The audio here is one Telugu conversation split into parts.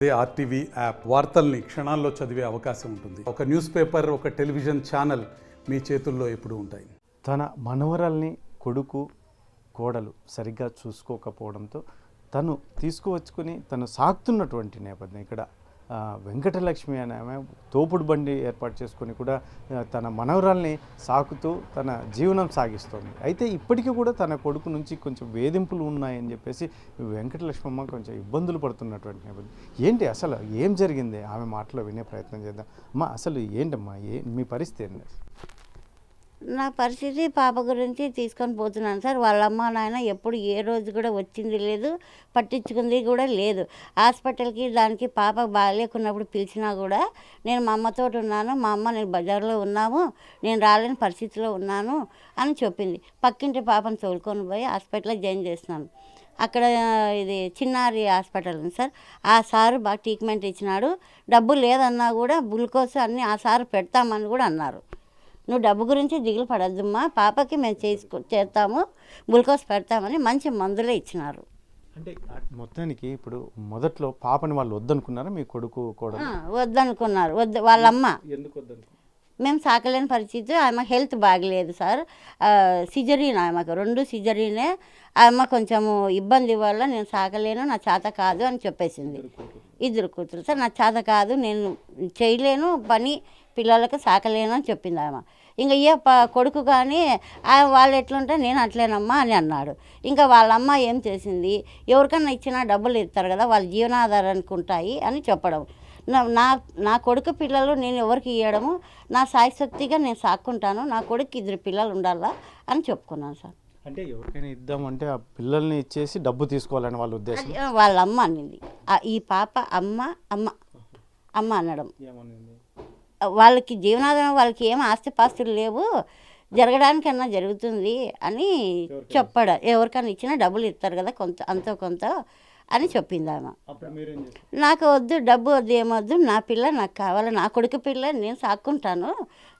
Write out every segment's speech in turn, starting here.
ఆర్టీవీ యాప్ వార్తల్ని క్షణాల్లో చదివే అవకాశం ఉంటుంది. ఒక న్యూస్ పేపర్, ఒక టెలివిజన్ ఛానల్ మీ చేతుల్లో ఎప్పుడూ ఉంటాయి. తన మనవరాల్ని కొడుకు కోడలు సరిగ్గా చూసుకోకపోవడంతో తను తీసుకువచ్చుకొని తను సాగుతున్నటువంటి నేపథ్యం ఇక్కడ వెంకటలక్ష్మి అనే ఆమె తోపుడు బండి ఏర్పాటు చేసుకొని కూడా తన మనవరాల్ని సాకుతూ తన జీవనం సాగిస్తోంది. అయితే ఇప్పటికీ కూడా తన కొడుకు నుంచి కొంచెం వేధింపులు ఉన్నాయని చెప్పేసి వెంకటలక్ష్మి అమ్మ కొంచెం ఇబ్బందులు పడుతున్నటువంటి నేపథ్యం. ఏంటి అసలు ఏం జరిగింది ఆమె మాటలో వినే ప్రయత్నం చేద్దాం. అమ్మ అసలు ఏంటమ్మా మీ పరిస్థితి ఏంటి? నా పరిస్థితి పాప గురించి తీసుకొని పోతున్నాను సార్. వాళ్ళ అమ్మ నాయన ఎప్పుడు ఏ రోజు కూడా వచ్చింది లేదు, పట్టించుకుంది కూడా లేదు. హాస్పిటల్కి దానికి పాప బాగాలేకున్నప్పుడు పిలిచినా కూడా నేను మా అమ్మతో ఉన్నాను, మా అమ్మ నేను బజార్లో ఉన్నాము, నేను రాలేని పరిస్థితిలో ఉన్నాను అని చెప్పింది. పక్కింటి పాపను తోలుకొని పోయి హాస్పిటల్లో జాయిన్ చేస్తున్నాను. అక్కడ ఇది చిన్నారి హాస్పిటల్ ఉంది సార్. ఆ సారు బాగా ట్రీట్మెంట్ ఇచ్చినాడు. డబ్బు లేదన్నా కూడా గ్లూకోజ్ అన్నీ ఆ సారు పెడతామని కూడా అన్నారు. నువ్వు డబ్బు గురించి దిగులు పడద్దమ్మా, పాపకి మేము చేస్తాము, గ్లూకోజ్ పెడతామని మంచి మందులే ఇచ్చినారు. అంటే మొత్తానికి ఇప్పుడు మొదట్లో పాపని వాళ్ళు వద్దనుకున్నారా మీ కొడుకు కూడా? వద్దనుకున్నారు. వాళ్ళమ్మ ఎందుకు వద్దనుకున్నారు? మేము సాకలేని పరిస్థితి, ఆమె హెల్త్ బాగలేదు సార్. సిజరీన్, ఆమెకు 2 సిజరీనే. ఆమె కొంచెము ఇబ్బంది వల్ల నేను సాకలేను, నా చేత కాదు అని చెప్పేసింది. 2 కూతురు సార్. నా చేత కాదు, నేను చేయలేను పని, పిల్లలకు సాకలేను అని చెప్పింది ఆమె. ఇంకా కొడుకు కానీ వాళ్ళు ఎట్లుంటే నేను అట్లేనమ్మా అని అన్నాడు. ఇంకా వాళ్ళమ్మ ఏం చేసింది, ఎవరికన్నా ఇచ్చినా డబ్బులు ఇస్తారు కదా, వాళ్ళ జీవనాధారానికి ఉంటాయి అని చెప్పడం. నా కొడుకు పిల్లలు నేను ఎవరికి ఇవ్వడము, నా సాయశక్తిగా నేను సాక్కుంటాను, నా కొడుకు 2 పిల్లలు ఉండాలా అని చెప్పుకున్నాను సార్. అంటే ఎవరికైనా ఇద్దామంటే ఆ పిల్లల్ని ఇచ్చేసి డబ్బు తీసుకోవాలని వాళ్ళ ఉద్దేశం. వాళ్ళ అమ్మ అనింది. ఈ పాప అమ్మ అమ్మ అమ్మ అనడం. వాళ్ళకి జీవనాధారం, వాళ్ళకి ఏం ఆస్తిపాస్తులు లేవు, జరగడానికన్నా జరుగుతుంది అని చెప్పాడు. ఎవరికైనా ఇచ్చినా డబ్బులు ఇస్తారు కదా, అంతో కొంత అని చెప్పింది ఆమె. నాకు వద్దు, డబ్బు వద్దు, ఏమొద్దు, నా పిల్ల నాకు కావాలి, నా కొడుకు పిల్ల నేను సాక్కుంటాను,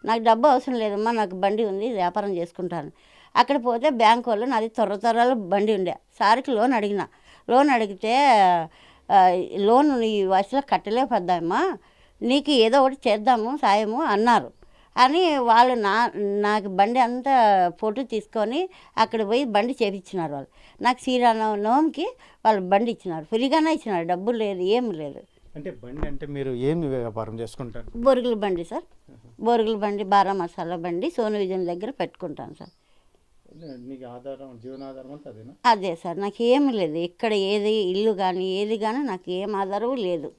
నాకు డబ్బు అవసరం లేదమ్మా, నాకు బండి ఉంది, వ్యాపారం చేసుకుంటాను. అక్కడ పోతే బ్యాంకు వాళ్ళు నాది త్వరలు బండి ఉండే, సార్కి లోన్ అడిగితే లోన్ ఈ వయసులో కట్టలేకపోద్దామా, నీకు ఏదో ఒకటి చేద్దాము సాయము అన్నారు అని వాళ్ళు నాకు బండి అంతా ఫోటో తీసుకొని అక్కడ పోయి బండి చేపించినారు. వాళ్ళు నాకు శ్రీరామనవమికి వాళ్ళు బండి ఇచ్చినారు, ఫ్రీగానే ఇచ్చినారు, డబ్బులు లేదు, ఏం లేదు. అంటే బండి అంటే మీరు ఏమి వ్యాపారం చేసుకుంటారు? బొరుగుల బండి సార్. బొరుగుల బండి, బారా మసాలా బండి సోను విజన్ దగ్గర పెట్టుకుంటాను సార్. అదే సార్, నాకు ఏమి లేదు ఇక్కడ, ఏది ఇల్లు కానీ ఏది కానీ నాకు ఏం ఆధారం లేదు.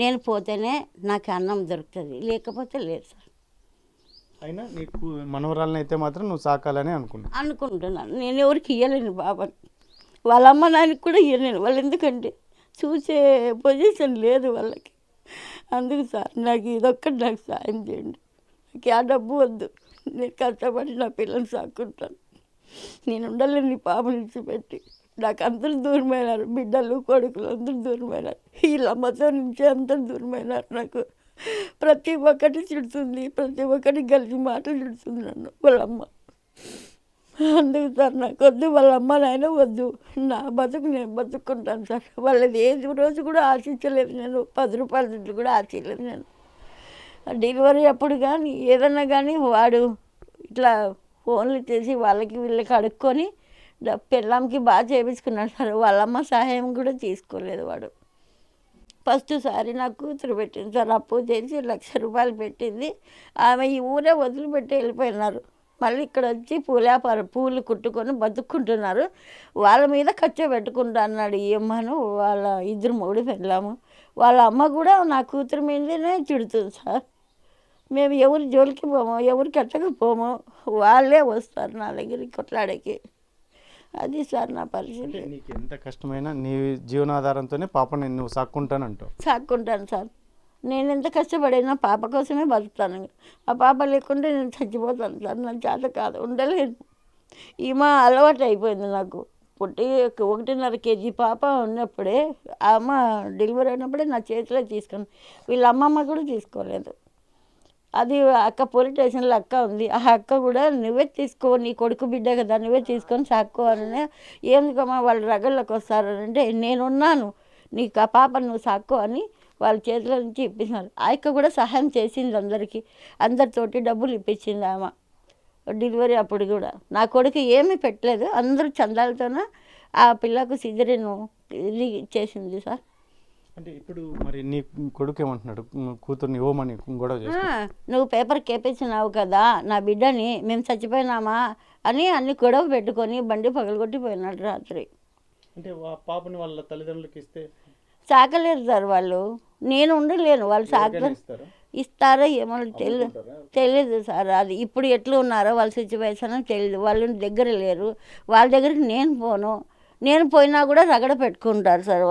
నేను పోతేనే నాకు అన్నం దొరుకుతుంది, లేకపోతే లేదు సార్. అయినా నీకు మనవరాలని అయితే మాత్రం నువ్వు సాకాలని అనుకుంటున్నాను. నేను ఎవరికి ఇవ్వలేను బాబాని, వాళ్ళ అమ్మ నాన్నకి కూడా ఇవ్వలేను. వాళ్ళు ఎందుకంటే చూసే పొజిషన్ లేదు వాళ్ళకి. అందుకు సార్ నాకు ఇదొక్కటి నాకు సాయం చేయండి. నాకు ఆ డబ్బు వద్దు, నేను కష్టపడి నా పిల్లల్ని సాక్కుంటాను. నేను ఉండలేని పాపను ఇచ్చిపెట్టి నాకు అందరూ దూరమైనారు, బిడ్డలు కొడుకులు అందరూ దూరమైనారు, వీళ్ళమ్మతో నుంచి అందరూ దూరమైనారు. నాకు ప్రతి ఒక్కటి తిడుతుంది, ప్రతి ఒక్కటి కలిసి మాటలు తిడుతుంది నన్ను వాళ్ళమ్మ. అందుకు సార్ నాకు వద్దు, వాళ్ళ అమ్మ నాయన వద్దు, నా బతుకు నేను బతుక్కుంటాను సార్. వాళ్ళది ఏ రోజు కూడా ఆశించలేదు నేను, 10 రూపాయల దుడ్లు కూడా ఆశించలేదు నేను. డెలివరీ అప్పుడు కానీ ఏదన్నా కానీ వాడు ఇట్లా ఫోన్లు చేసి వాళ్ళకి వీళ్ళకి అడుక్కొని పిల్లంకి బాగా చేయించుకున్నాడు సార్. వాళ్ళమ్మ సహాయం కూడా తీసుకోలేదు వాడు. ఫస్ట్ సారి నాకు కూతురు పెట్టింది సార్, అప్పు చేసి 1,00,000 రూపాయలు పెట్టింది. ఆమె ఈ ఊరే వదిలిపెట్టి వెళ్ళిపోయినారు. మళ్ళీ ఇక్కడ వచ్చి పూలు కుట్టుకొని బతుక్కుంటున్నారు. వాళ్ళ మీద ఖర్చు పెట్టుకుంటా అన్నాడు ఏమను. వాళ్ళ 2 మొగుడు వెళ్ళాము. వాళ్ళ అమ్మ కూడా నా కూతురు మీదనే తిడుతుంది సార్. మేము ఎవరి జోలికి పోము, ఎవరికి కట్టకపోము, వాళ్ళే వస్తారు నా దగ్గరికి కొట్లాడకి. అది సార్ నా పరిస్థితి. నీకు ఎంత కష్టమైనా నీ జీవనాధారంతోనే పాపని నువ్వు సాక్కుంటాను సార్. నేను ఎంత కష్టపడినా పాప కోసమే బతుకుతాను. ఆ పాప లేకుంటే నేను చచ్చిపోతాను సార్. నా చేత కాదు, ఉండలేను. ఈమె అలవాటు అయిపోయింది నాకు. పుట్టి 1.5 కేజీ పాప ఉన్నప్పుడే అమ్మ డెలివరీ అయినప్పుడే నా చేతిలో తీసుకుని, వీళ్ళ అమ్మమ్మ కూడా తీసుకోలేదు. అది అక్క పోలీస్ స్టేషన్లో అక్క ఉంది, ఆ అక్క కూడా నువ్వే తీసుకో, నీ కొడుకు బిడ్డ కదా, నువ్వే తీసుకొని సాక్కో అని. ఎందుకమ్మా వాళ్ళు రగళ్ళకి వస్తారంటే నేనున్నాను, నీకు ఆ పాప నువ్వు సాక్కో అని వాళ్ళ చేతిలో నుంచి ఇప్పించినారు. ఆ అక్క కూడా సహాయం చేసింది అందరితోటి డబ్బులు ఇప్పించింది ఆమె డెలివరీ అప్పుడు కూడా. నా కొడుకు ఏమీ పెట్టలేదు, అందరూ చందాలతోనే ఆ పిల్లకు సిజరీను ఇది చేసింది సార్. అంటే ఇప్పుడు మరి నీ కొడుకు ఏమంటున్నాడు? కూతుర్ని ఇవ్వమని గొడవ చేసి నువ్వు పేపర్ కేపించినావు కదా నా బిడ్డని, మేము చచ్చిపోయినామా అని అన్ని గొడవ పెట్టుకొని బండి పగలగొట్టిపోయినాడు రాత్రి. అంటే పాపని వాళ్ళ తల్లిదండ్రులకి ఇస్తే సాకలేరు సార్ వాళ్ళు, నేను ఉండలేను, వాళ్ళు ఇస్తారో ఏమో తెలియదు సార్. అది ఇప్పుడు ఎట్లా ఉన్నారో వాళ్ళ సిచ్యువేషన్ తెలియదు, వాళ్ళు దగ్గర లేరు. వాళ్ళ దగ్గరికి నేను పోను, నేను పోయినా కూడా రగడ పెట్టుకుంటారు సార్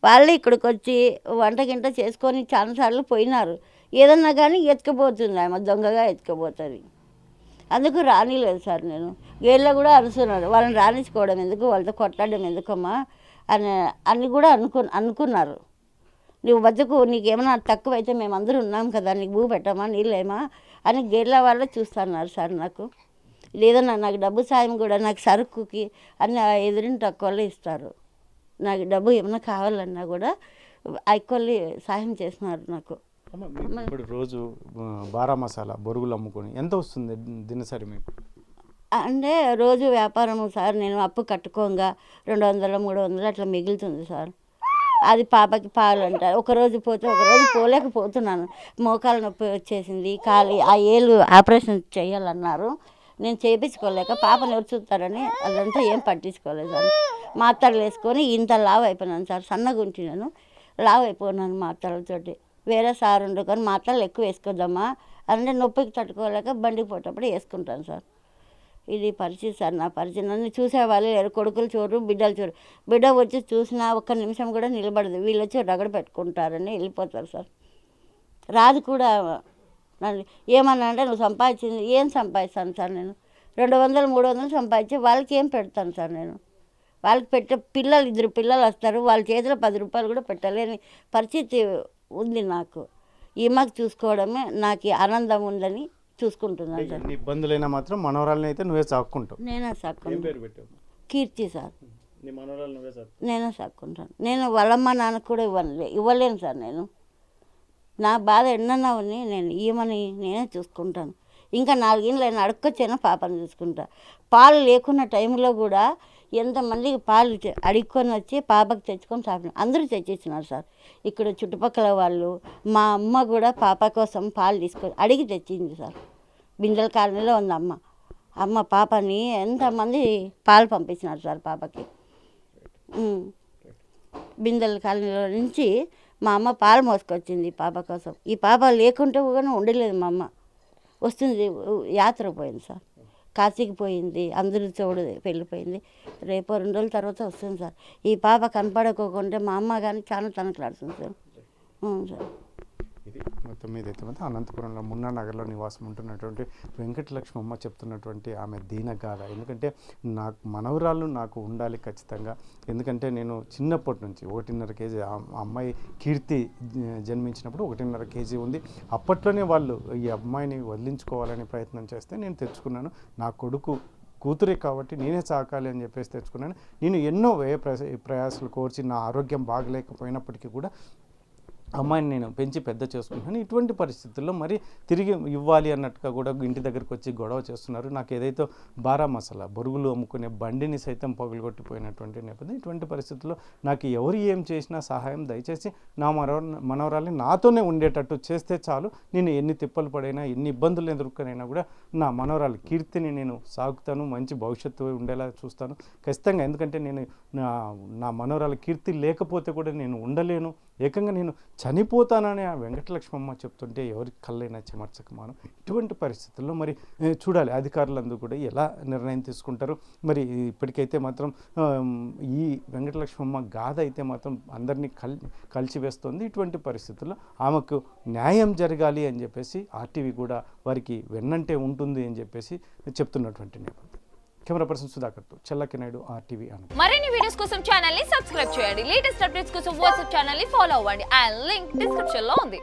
వాళ్ళు ఇక్కడికి వచ్చి వంట గింట చేసుకొని చాలాసార్లు పోయినారు. ఏదన్నా కానీ ఎత్తుకుపోతుంది ఆమె, దొంగగా ఎత్తుకుపోతుంది. అందుకు రానిలేదు సార్. నేను గేళ్ళ కూడా అనుకున్నారు, వాళ్ళని రాణించుకోవడం ఎందుకు, వాళ్ళతో కొట్లాడడం ఎందుకమ్మా అని కూడా అనుకున్నారు. నువ్వు బతుకు, నీకేమైనా తక్కువైతే మేమందరూ ఉన్నాం కదా, నీకు భూ పెట్టమా నీళ్ళేమా అని గేళ్ళ వాళ్ళు చూస్తున్నారు సార్. లేదన్నా నాకు డబ్బు సాయం కూడా, నాకు సరుకుకి అన్ని ఎదురిని తక్కువలో ఇస్తారు. నాకు డబ్బు ఏమైనా కావాలన్నా కూడా అక్కలు సాయం చేస్తున్నారు నాకు. ఇప్పుడు రోజు బారా మసాలా బొరుగులు అమ్ముకొని ఎంత వస్తుంది దినసరి మీకు? అంటే రోజు వ్యాపారము సార్, నేను అప్పు కట్టుకోగా 200-300 అట్లా మిగులుతుంది సార్. అది పాపకి పాలు అంటారు, ఒకరోజు పోతే ఒకరోజు పోలేకపోతున్నాను. మోకాలు నొప్పి వచ్చేసింది, ఆ ఏళ్ళు ఆపరేషన్ చేయాలన్నారు, నేను చేయించుకోలేక పాపను ఎవరు చూస్తారని అదంతా ఏం పట్టించుకోలేదు సార్. మాత్రలు వేసుకొని ఇంత లావు అయిపోయినాను సార్, సన్నగా ఉంటున్నాను, లావు అయిపోయినాను మాత్రలతోటి. వేరే సార్ వండుకొని మాత్రలు ఎక్కువ వేసుకోద్దామా అంటే నొప్పికి తట్టుకోలేక బండికి పోయేటప్పుడు వేసుకుంటాను సార్. ఇది పరిస్థితి సార్, నా పరిస్థితి. నన్ను చూసేవాళ్ళు లేరు, కొడుకులు చూడరు, బిడ్డలు చూడరు. బిడ్డ వచ్చి చూసినా ఒక్క నిమిషం కూడా నిలబడదు, వీళ్ళు వచ్చి రగడ పెట్టుకుంటారని వెళ్ళిపోతారు సార్. రాదు కూడా. నన్ను ఏమన్నా అంటే నువ్వు సంపాదించింది, ఏం సంపాదిస్తాను సార్ నేను? 200-300 సంపాదించి వాళ్ళకి ఏం పెడతాను సార్ నేను? వాళ్ళకి పెట్టే పిల్లలు 2 పిల్లలు వస్తారు, వాళ్ళ చేతిలో 10 రూపాయలు కూడా పెట్టలేని పరిస్థితి ఉంది నాకు. ఈమెకు చూసుకోవడమే నాకు ఆనందం ఉందని చూసుకుంటున్నాను సార్. ఇబ్బందులైనా మాత్రం మనవరాలని అయితే నువ్వే సాక్కుంటావు? నేనే సాక్కుంటాను. కీర్తి సార్. నేనే సాక్కుంటాను. నేను వాళ్ళమ్మ నాన్నకు కూడా ఇవ్వలేను సార్. నా బాధ ఎన్నన్నా ఉంది, నేను ఇవ్వమని నేనే చూసుకుంటాను. ఇంకా 4 ఏళ్ళు అయినా అడుక్కొచ్చైనా పాపను చూసుకుంటా. పాలు లేకున్న టైంలో కూడా ఎంతమందికి పాలు అడుక్కొని వచ్చి పాపకు తెచ్చుకొని తాపిన, అందరూ తెచ్చిచ్చినారు సార్. ఇక్కడ చుట్టుపక్కల వాళ్ళు, మా అమ్మ కూడా పాప కోసం పాలు తీసుకొని అడిగి తెచ్చింది సార్. బిందెల కాలనీలో ఉంది అమ్మ పాపని ఎంతమంది పాలు పంపించినారు సార్ పాపకి. బిందెల కాలనీలో నుంచి మా అమ్మ పాలు మోసుకొచ్చింది పాప కోసం. ఈ పాప లేకుంటే కూడా ఉండలేదు మా అమ్మ. వస్తుంది, యాత్ర పోయింది సార్, కాశీకి పోయింది, అందరూ చూడు వెళ్ళిపోయింది. రేపు 2 రోజుల తర్వాత వస్తుంది సార్. ఈ పాప కనపడకోకుంటే మా అమ్మ కానీ చాలా తనకలాడుతుంది సార్. సార్ ఇది మొత్తం మీద అయితే మాత్రం అనంతపురంలో మున్నా నగర్లో నివాసం ఉంటున్నటువంటి వెంకటలక్ష్మమ్మ చెప్తున్నటువంటి ఆమె దీనగాథ. ఎందుకంటే నాకు మనవరాళ్ళు నాకు ఉండాలి ఖచ్చితంగా. ఎందుకంటే నేను చిన్నప్పటి నుంచి 1.5 కేజీ, అమ్మాయి కీర్తి జన్మించినప్పుడు 1.5 కేజీ ఉంది. అప్పట్లోనే వాళ్ళు ఈ అమ్మాయిని వదిలించుకోవాలని ప్రయత్నం చేస్తే నేను తెచ్చుకున్నాను. నా కొడుకు కూతురే కాబట్టి నేనే సాకాలి అని చెప్పేసి తెచ్చుకున్నాను. నేను ఎన్నో ప్రయాసాలు కోర్చి నా ఆరోగ్యం బాగలేకపోయినప్పటికీ కూడా అమ్మాయిని నేను పెంచి పెద్ద చేసుకుంటున్నాను. ఇటువంటి పరిస్థితుల్లో మరి తిరిగి ఇవ్వాలి అన్నట్టుగా కూడా ఇంటి దగ్గరికి వచ్చి గొడవ చేస్తున్నారు. నాకు ఏదైతే బారా మసాలా బొరుగులు అమ్ముకునే బండిని సైతం పగులుగొట్టిపోయినటువంటి నేపథ్యం. ఇటువంటి పరిస్థితుల్లో నాకు ఎవరు ఏం చేసినా సహాయం దయచేసి నా మనవరాల్ని నాతోనే ఉండేటట్టు చేస్తే చాలు. నేను ఎన్ని తిప్పలు పడైనా, ఎన్ని ఇబ్బందులు ఎదుర్కొనైనా కూడా నా మనవరాలు కీర్తిని నేను సాగుతాను, మంచి భవిష్యత్తు ఉండేలా చూస్తాను ఖచ్చితంగా. ఎందుకంటే నేను నా మనవరాలు కీర్తి లేకపోతే కూడా నేను ఉండలేను, ఏకంగా నేను చనిపోతానని ఆ వెంకటలక్ష్మమ్మ చెప్తుంటే ఎవరికి కళ్ళైనా చెమర్చకమాను. ఇటువంటి పరిస్థితుల్లో మరి చూడాలి అధికారులందరూ కూడా ఎలా నిర్ణయం తీసుకుంటారు. మరి ఇప్పటికైతే మాత్రం ఈ వెంకటలక్ష్మమ్మ గాథ అయితే మాత్రం అందరినీ కలిసివేస్తుంది. ఇటువంటి పరిస్థితుల్లో ఆమెకు న్యాయం జరగాలి అని చెప్పేసి ఆర్టీవీ కూడా వారికి వెన్నంటే ఉంటుంది అని చెప్పేసి చెప్తున్నటువంటి నేపథ్యం. కెమెరా పర్సన్ సుధాకర్తో చెల్లకి నాయుడు, RTV. మరిన్ని వీడియోస్ కోసం ఛానల్ ని సబ్స్క్రైబ్ చేయండి. లేటెస్ట్ అప్డేట్స్ కోసం వాట్సాప్ ఛానల్ ని ఫాలో అవ్వండి. ఆ లింక్ డిస్క్రిప్షన్ లో ఉంది.